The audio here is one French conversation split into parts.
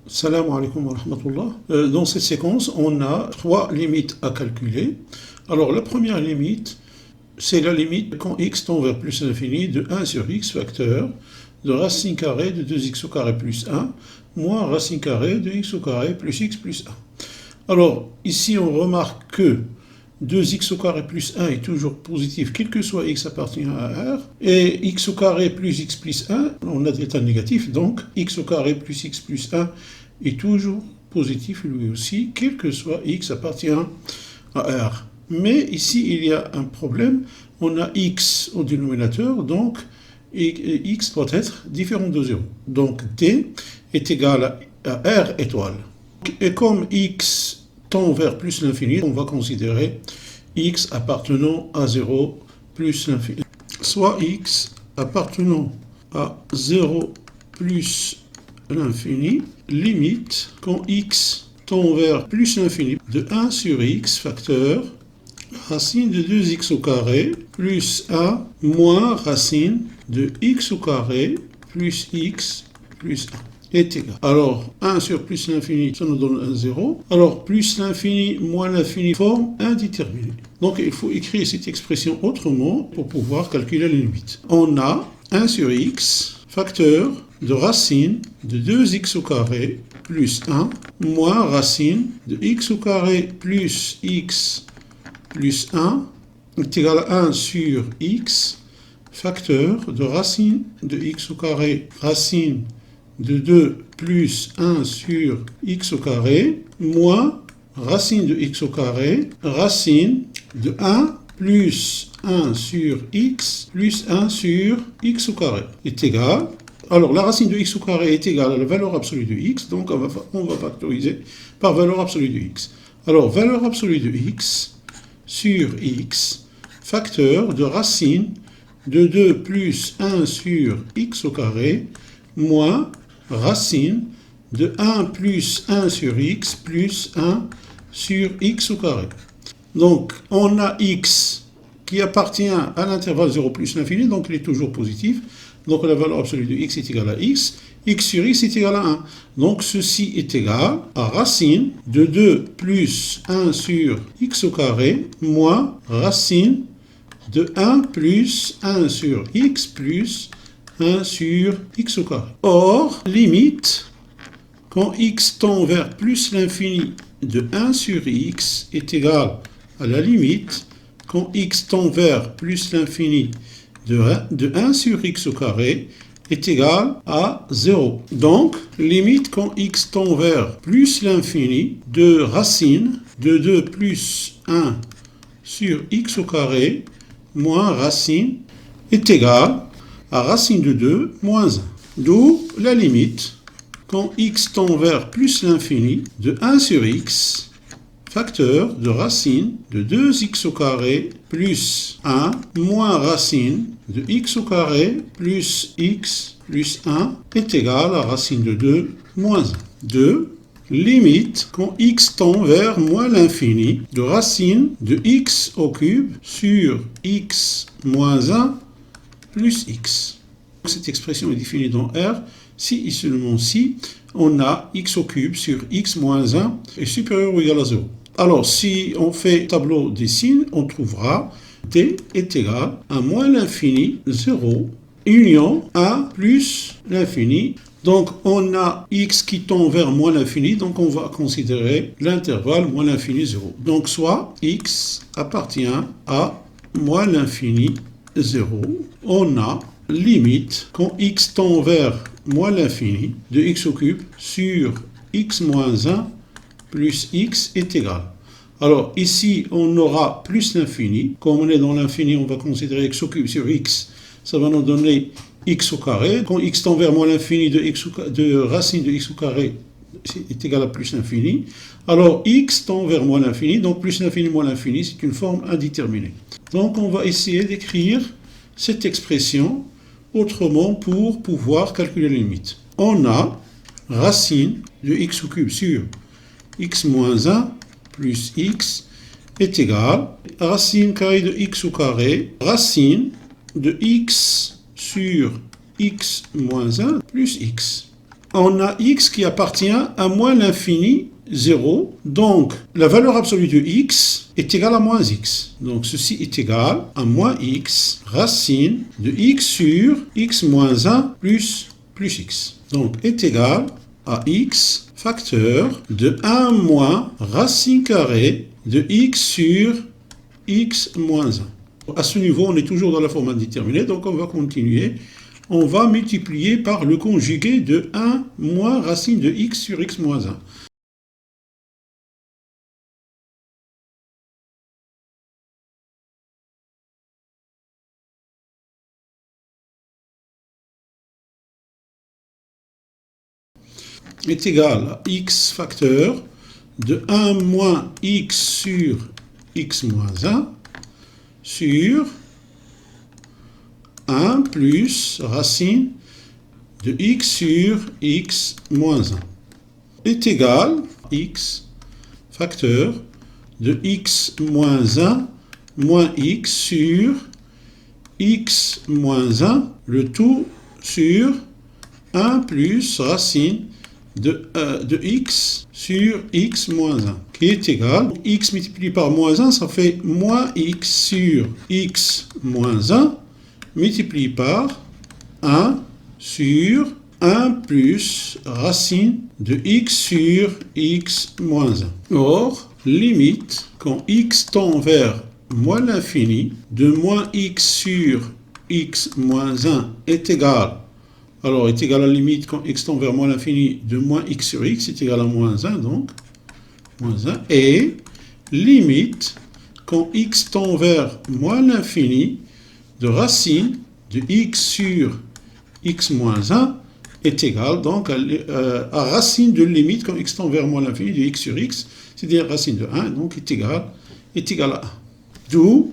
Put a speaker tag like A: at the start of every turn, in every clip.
A: Salam alaikum wa rahmatullah. Dans cette séquence, on a 3 limites à calculer. Alors, la première limite, c'est la limite quand x tend vers plus l'infini de 1 sur x facteur de racine carrée de 2x au carré plus 1 moins racine carrée de x au carré plus x plus 1. Alors, ici, on remarque que 2x au carré plus 1 est toujours positif, quel que soit x appartenant à R, et x au carré plus x plus 1, on a d'état négatif, donc x au carré plus x plus 1 est toujours positif lui aussi, quel que soit x appartenant à R. Mais ici, il y a un problème, on a x au dénominateur, donc x doit être différent de 0. Donc t est égal à R étoile. Et comme x tend vers plus l'infini, on va considérer x appartenant à 0 plus l'infini. Soit x appartenant à 0 plus l'infini, limite quand x tend vers plus l'infini de 1 sur x facteur racine de 2x au carré plus 1 moins racine de x au carré plus x plus 1. Est égal. Alors, 1 sur plus l'infini, ça nous donne un 0. Alors, plus l'infini moins l'infini forme indéterminé. Donc, il faut écrire cette expression autrement pour pouvoir calculer la limite. On a 1 sur x, facteur de racine de 2x au carré plus 1, moins racine de x au carré plus x plus 1, est égal à 1 sur x, facteur de racine de x au carré, racine de 2 plus 1 sur x au carré, moins racine de x au carré, racine de 1 plus 1 sur x plus 1 sur x au carré est égal. Alors, la racine de x au carré est égale à la valeur absolue de x, donc on va factoriser par valeur absolue de x. Alors, valeur absolue de x sur x, facteur de racine de 2 plus 1 sur x au carré, moins racine de 1 plus 1 sur x plus 1 sur x au carré. Donc, on a x qui appartient à l'intervalle 0 plus l'infini, donc il est toujours positif. Donc, la valeur absolue de x est égale à x. X sur x est égal à 1. Donc, ceci est égal à racine de 2 plus 1 sur x au carré moins racine de 1 plus 1 sur x plus 1 sur x au carré. Or, limite, quand x tend vers plus l'infini de 1 sur x est égal à la limite, quand x tend vers plus l'infini de 1 sur x au carré est égal à 0. Donc, limite quand x tend vers plus l'infini de racine de 2 plus 1 sur x au carré moins racine est égal à racine de 2 moins 1. D'où la limite quand x tend vers plus l'infini de 1 sur x, facteur de racine de 2x au carré plus 1 moins racine de x au carré plus x plus 1 est égal à racine de 2 moins 1. 2. Limite quand x tend vers moins l'infini de racine de x au cube sur x moins 1 plus x. Cette expression est définie dans R si et seulement si on a x au cube sur x moins 1 est supérieur ou égal à 0. Alors, si on fait tableau des signes, on trouvera t est égal à moins l'infini 0 union 1 plus l'infini. Donc, on a x qui tend vers moins l'infini, donc on va considérer l'intervalle moins l'infini 0. Donc, soit x appartient à moins l'infini 0. On a limite quand x tend vers moins l'infini de x au cube sur x moins 1 plus x est égal. Alors ici, on aura plus l'infini. Comme on est dans l'infini, on va considérer x au cube sur x. Ça va nous donner x au carré. Quand x tend vers moins l'infini de racine de x au carré est égal à plus l'infini. Alors x tend vers moins l'infini, donc plus l'infini moins l'infini, c'est une forme indéterminée. Donc on va essayer d'écrire cette expression autrement pour pouvoir calculer la limite. On a racine de x au cube sur x moins 1 plus x est égal à racine carrée de x au carré, racine de x sur x moins 1 plus x. On a x qui appartient à moins l'infini 0. Donc, la valeur absolue de x est égale à moins x. Donc, ceci est égal à moins x racine de x sur x moins 1 plus x. Donc, est égal à x facteur de 1 moins racine carrée de x sur x moins 1. À ce niveau, on est toujours dans la forme indéterminée, donc on va continuer. On va multiplier par le conjugué de 1 moins racine de x sur x moins 1. Est égal à x facteur de 1 moins x sur x moins 1 sur 1 plus racine de x sur x moins 1 est égal à x facteur de x moins 1 moins x sur x moins 1, le tout sur 1 plus racine de x sur x moins 1, qui est égal, x multiplié par moins 1, ça fait moins x sur x moins 1, multiplié par 1 sur 1 plus racine de x sur x moins 1. Or, limite, quand x tend vers moins l'infini, de moins x sur x moins 1 est égal, alors est égal à la limite quand x tend vers moins l'infini de moins x sur x est égal à moins 1, donc moins 1, et limite quand x tend vers moins l'infini de racine de x sur x moins 1 est égal donc à racine de limite quand x tend vers moins l'infini de x sur x, c'est-à-dire racine de 1, donc est égal à 1. D'où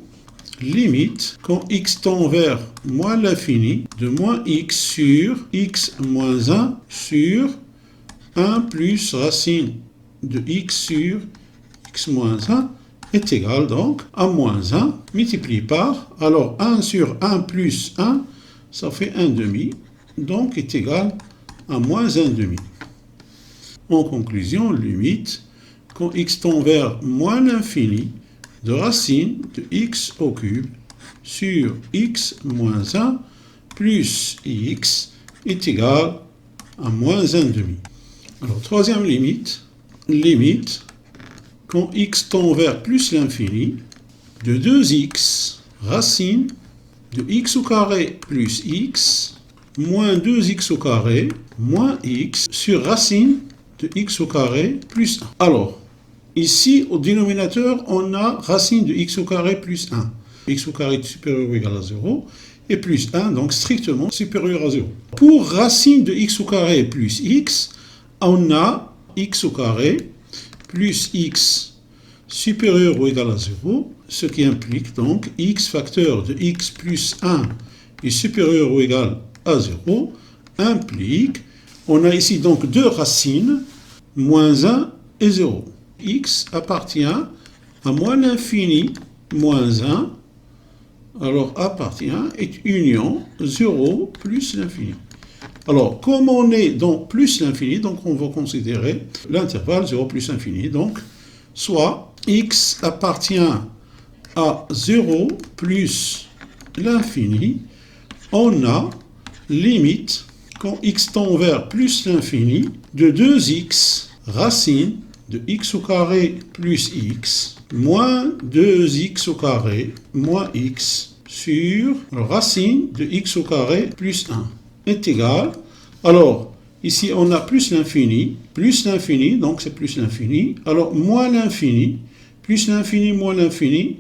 A: limite quand x tend vers moins l'infini de moins x sur x moins 1 sur 1 plus racine de x sur x moins 1 est égal donc à moins 1 multiplié par, alors 1 sur 1 plus 1, ça fait 1 demi, donc est égal à moins 1 demi. En conclusion, limite, quand x tend vers moins l'infini de racine de x au cube sur x moins 1 plus x est égal à moins 1 demi. Alors, troisième limite, quand x tend vers plus l'infini de 2x racine de x au carré plus x moins 2x au carré moins x sur racine de x au carré plus 1. Alors, ici, au dénominateur, on a racine de x au carré plus 1. X au carré est supérieur ou égal à 0, et plus 1, donc strictement supérieur à 0. Pour racine de x au carré plus x, on a x au carré plus x supérieur ou égal à 0, ce qui implique donc x facteur de x plus 1 est supérieur ou égal à 0, implique, on a ici donc deux racines, moins 1 et 0. X appartient à moins l'infini moins 1, alors appartient est union 0 plus l'infini. Alors, comme on est dans plus l'infini, donc on va considérer l'intervalle 0 plus l'infini, donc soit x appartient à 0 plus l'infini, on a limite quand x tend vers plus l'infini de 2x racine de x au carré plus x moins 2x au carré moins x sur racine de x au carré plus 1 est égal. Alors, ici on a plus l'infini, donc c'est plus l'infini. Alors, moins l'infini, plus l'infini, moins l'infini,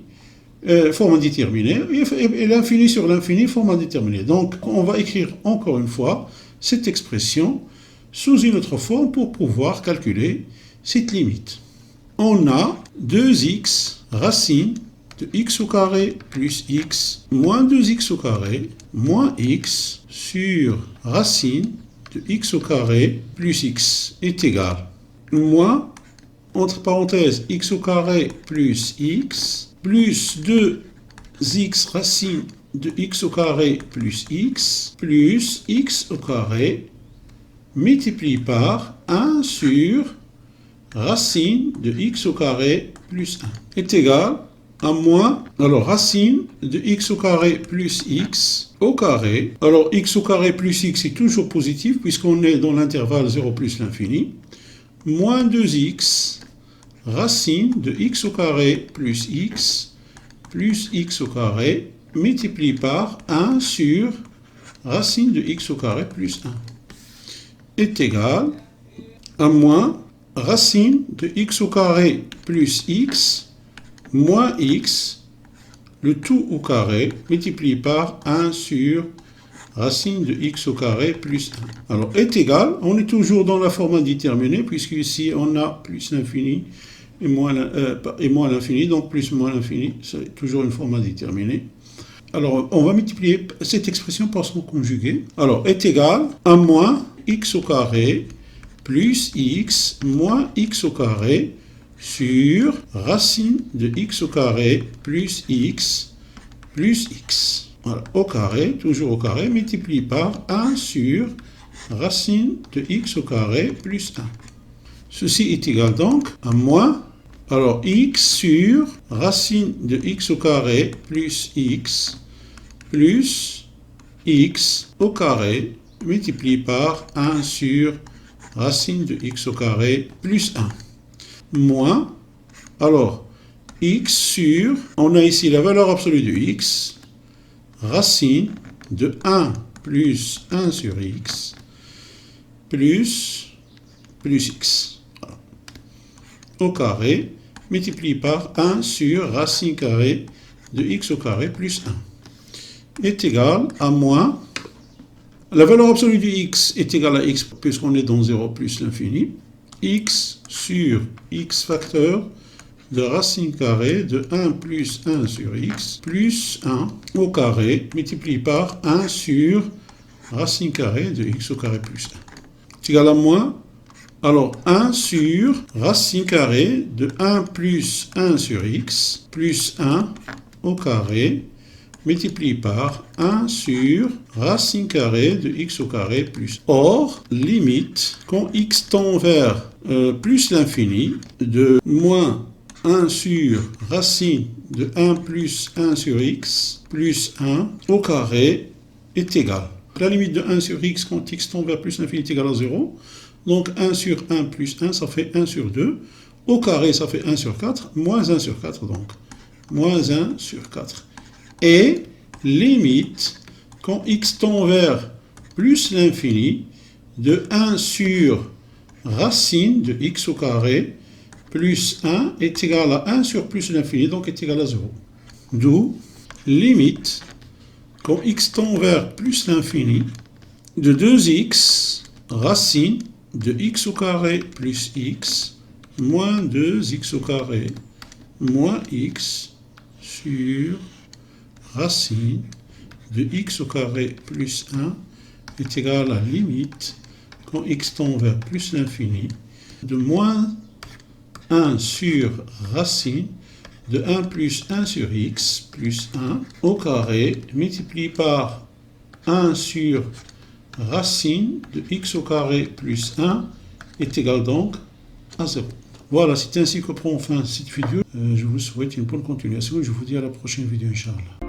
A: forme indéterminée, et l'infini sur l'infini, forme indéterminée. Donc, on va écrire encore une fois cette expression sous une autre forme pour pouvoir calculer cette limite. On a 2x racine de x au carré plus x moins 2x au carré moins x sur racine de x au carré plus x est égal. Moins, entre parenthèses, x au carré plus x plus 2x racine de x au carré plus x au carré multiplié par 1 sur racine de x au carré plus 1 est égal à moins, alors racine de x au carré plus x au carré. Alors x au carré plus x est toujours positif puisqu'on est dans l'intervalle 0 plus l'infini. Moins 2x racine de x au carré plus x au carré multiplié par 1 sur racine de x au carré plus 1 est égal à moins racine de x au carré plus x moins x, le tout au carré, multiplié par 1 sur racine de x au carré plus 1. Alors, est égal, on est toujours dans la forme indéterminée, puisque ici, on a plus l'infini et moins l'infini, donc plus moins l'infini, c'est toujours une forme indéterminée. Alors, on va multiplier cette expression par son conjugué. Alors, est égal à moins x au carré plus x moins x au carré sur racine de x au carré plus x. Voilà, au carré, toujours au carré, multiplié par 1 sur racine de x au carré plus 1. Ceci est égal donc à moins, alors x sur racine de x au carré plus x au carré multiplié par 1 sur racine de x au carré plus 1. Moins, alors, x sur, on a ici la valeur absolue de x, racine de 1 plus 1 sur x, plus x, voilà, au carré, multiplié par 1 sur racine carrée de x au carré plus 1, est égal à moins, la valeur absolue de x est égale à x, puisqu'on est dans 0 plus l'infini, x sur x facteur de racine carrée de 1 plus 1 sur x plus 1 au carré multiplié par 1 sur racine carrée de x au carré plus 1. C'est égal à moins, alors 1 sur racine carrée de 1 plus 1 sur x plus 1 au carré multiplié par 1 sur racine carrée de x au carré plus 1. Or, limite, quand x tend vers plus l'infini, de moins 1 sur racine de 1 plus 1 sur x plus 1 au carré est égal. La limite de 1 sur x quand x tend vers plus l'infini est égal à 0. Donc 1 sur 1 plus 1, ça fait 1 sur 2. Au carré, ça fait 1 sur 4, moins 1 sur 4 donc. Moins 1 sur 4. Et limite, quand x tend vers plus l'infini, de 1 sur racine de x au carré plus 1 est égal à 1 sur plus l'infini, donc est égal à 0. D'où limite, quand x tend vers plus l'infini, de 2x racine de x au carré plus x moins 2x au carré moins x sur racine de x au carré plus 1 est égal à limite, quand x tend vers plus l'infini, de moins 1 sur racine de 1 plus 1 sur x plus 1 au carré multiplié par 1 sur racine de x au carré plus 1 est égal donc à 0. Voilà, c'est ainsi que prend fin cette vidéo. Je vous souhaite une bonne continuation et je vous dis à la prochaine vidéo, Inch'Allah.